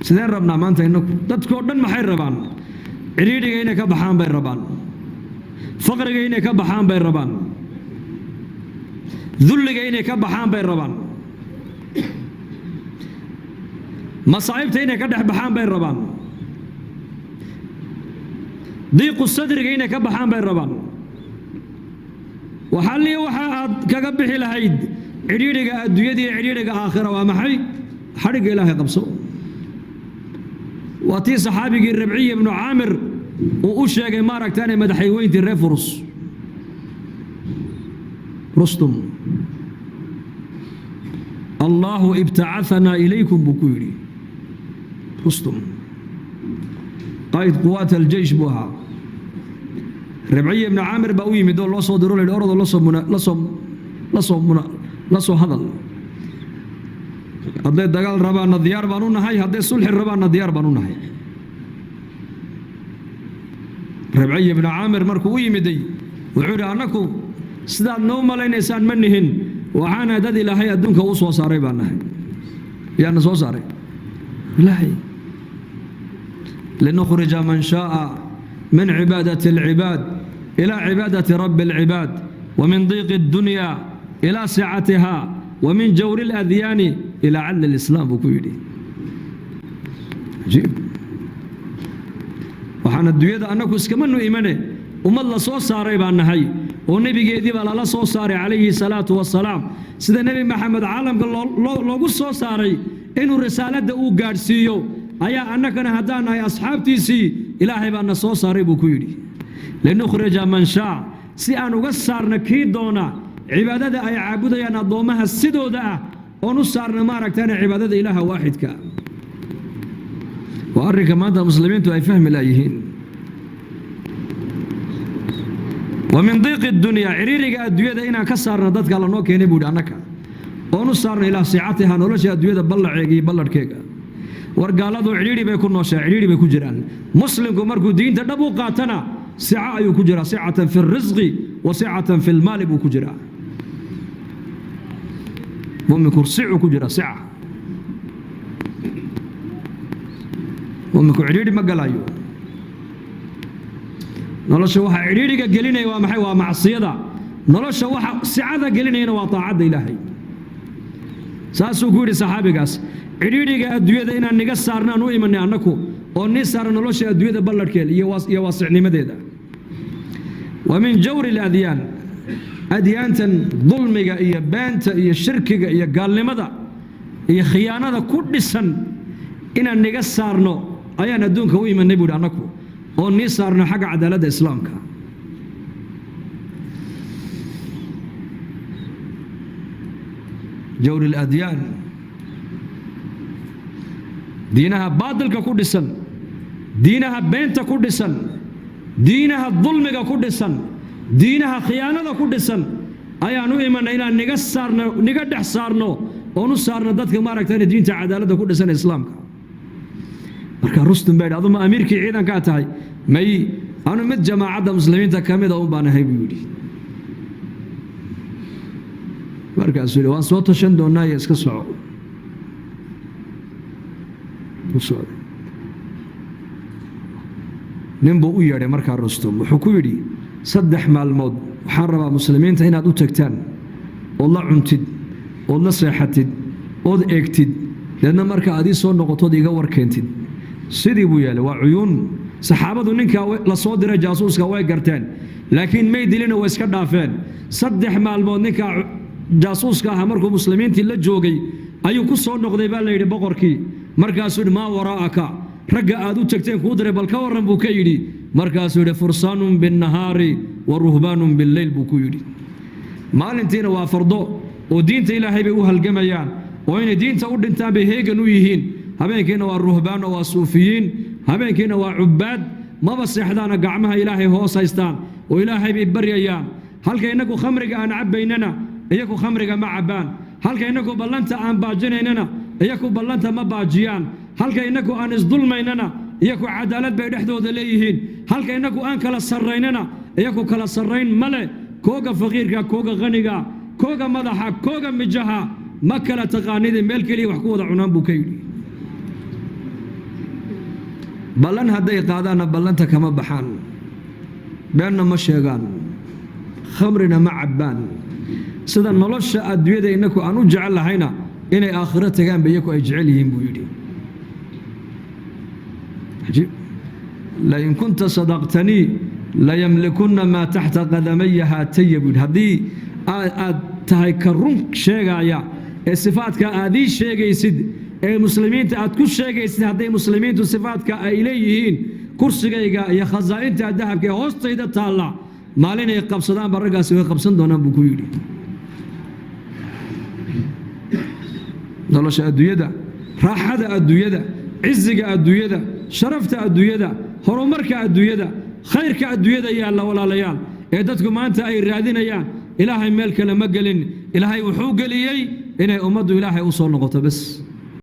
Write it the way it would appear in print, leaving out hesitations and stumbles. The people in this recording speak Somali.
sideen rabnaa maanta inagu dadkoo dhan maxay rabaan ciriiriga inay ka baxaan bay rabaan faqriga inay ka baxaan bay rabaan dulliga inay ka baxaan bay rabaan masaa'ibta inay ka dhex baxaan bay rabaan diiqu sadriga inay ka baxaan bay rabaan waxalliya waxa aad kaga bixi lahayd ciriiriga adduunyada iyo ciriiriga aakhira waa maxay xadhigga ilaahay qabso waa tii saxaabigii rabciy ibnu caamir uu u sheegay maaragtaane madaxweyntii reer furus rustum allahu ibtacaanaa ilaykum buu ku yidhi rustum qayd quwaat aljeysh buu ahaa rabciy ibnu caamir baa u yimid oo loo soo diro la yidhi orodoo la soo hadal hadday dagaal rabaanna diyaar baan u nahay hadday sulxi rabaanna diyaar baan u nahay rabciy ibnu caamir markuu u yimiday wuxuu yidhi annaku sidaad noo malaynaysaan ma nihin waxaana dad ilaahay adduunka u soo saaray baan nahay yaana soo saaray ilaahay linukhrija man shaaa min cibaadati alcibaad ila cibaadati rabbi alcibaad ومن ضيق الدنيا إلى سعتها ومن جور الأذيان إلى عدل الإسلام بكويدي عجيب وحنا الدوية أنك اسكمنوا إيمانه وما الله صو صاري بأنهاي والنبي جديد على الله صو صاري عليه الصلاة والسلام سيد النبي محمد عالم قال لو صو صاري إنه رسالة دو قارسيو أيا أنك أنا هدانا يا أصحاب تيسي إلهي بأن صو صاري بكويدي لنخرج من شاء si aan uga saarna kii doona cibaadada ay caabudayaan addoomaha sidooda ah oon u saarna maaragtana cibaadada ilaaha waaxidka waa arrinka maanta muslimiintu ay fahmi laayihiin ومن ضيق الدنيا عريرك الدنيا إنا كسرنا ضدك على نوك يعني بود عنك ونو صارنا إلى ساعتها نولش الدنيا بلع عجي بلع كيكا ورجال هذا عريري بيكون ناشا عريري بيكون جيران مسلم كمركو دين تدبو قاتنا سعة يكجرا سعة في الرزق وسعة في المال بكجرا ممكن سعة كجرا سعة ممكن عريري ما قلايو نلاش واحد عريري قلنا ومحي ومعصية نلاش واحد سعة قلنا وطاعة إلهي ساسو كوري صحابي قاس عريري الدنيا إن نقصرنا نوي من أنكو ونسار نلاش الدنيا بلد كيل يواسع نمديدا ومن جور الأديان أديان ظلمك إيا بانت إيا شركك إيا قال لماذا إيا خيانة كل سن إن نقصرنا أيا ندونك وي من نبود أنكو ونسارنا حق عدالة إسلامك جور الأديان دينها باطل كل سن دينها بنت كل سن دينها الظلم كل سن دينها خيانة كل سن أيا نو إيمان إلى نجسرنا نجدح صارنا ونصارنا ضدك ما ركتني دين عدالة كل سن إسلام مركا رستم بعد أظن أمريكي عيدا كاتاي ماي أنا مت جماعة مسلمين تكمل أو بانا هاي بيودي مركا سوري وصوت شندو نايس كسرعو وصوت نبو ويا مركا رستم وحكوري صدح مع الموت وحرب مسلمين هنا دو تكتان والله عنتد والله صيحتد ود اكتد لأن مركا هذه صور نقطة دي جور كنتد سيدي بويا وعيون صحابة نينك لصادر جاسوس كواي قرتين لكن ما يدلنا ويسكت دافين صدح مع الموت نينك جاسوس كهمركم مسلمين تلا جوجي أيو كسر نقطة بالله بقركي مركا سود ما وراءك رجع أدو تكتين كودر بالكورن بوكيدي مركز فرسان بالنهار ورهبان بالليل بوكيدي مالنتين وافرضو ودين إلهي بيوها الجميان وين دين تقول انت بهيجن ويهين هبين كنا والرهبان والصوفيين هبين كنا وعباد ما بس إحدانا قعمها إلهي هو سايستان وإلهي بيبريان هل كأنكو خمرك أنا عبيننا إياكو خمرك مع عبان هل كأنكو بلنت أن باجنيننا إياكو بلنت ما باجيان هل كأنكو أن ظلميننا إياكو عدالة بين حدود ليهين هل كأنكو أن كلا سريننا إياكو كلا سرين ملء كوغا فقيرك كوغا غنيغا كوغا مدحا كوغا مجها ما كلا تقانيد ملك لي وحكوض عنان بوكيلي ballan hadday qaadaanna ballanta kama baxaan beenna ma sheegaan khamrina ma cabbaan sida nolosha adduunyada innaku aan u jecel lahayna inay aakhiro tagaanba iyaku ay jecel yihiin buu yidhi lain kunta sadaqtanii layamlikunna maa taxta qadamaya haataya buu yidhi haddii aad tahay ka run sheegaya ee sifaadka aad ii sheegaysid ee muslimiinta aad ku sheegaysid hadday muslimiintu sifaadka ay leeyihiin kursigayga iyo khasaa'inta dahabka ee hoostayda taalla maalinay qabsadaanba raggaasi way qabsan doonaan buu ku yidhi nolosha adduunyada raaxada adduunyada ciziga adduunyada sharafta adduunyada horumarka adduunyada khayrka adduunyada yaalla walaalayaal ee dadku maanta ay raadinayaan ilaahay meel kale ma gelin ilaahay wuxuu geliyey inay ummaddu ilaahay u soo noqoto bas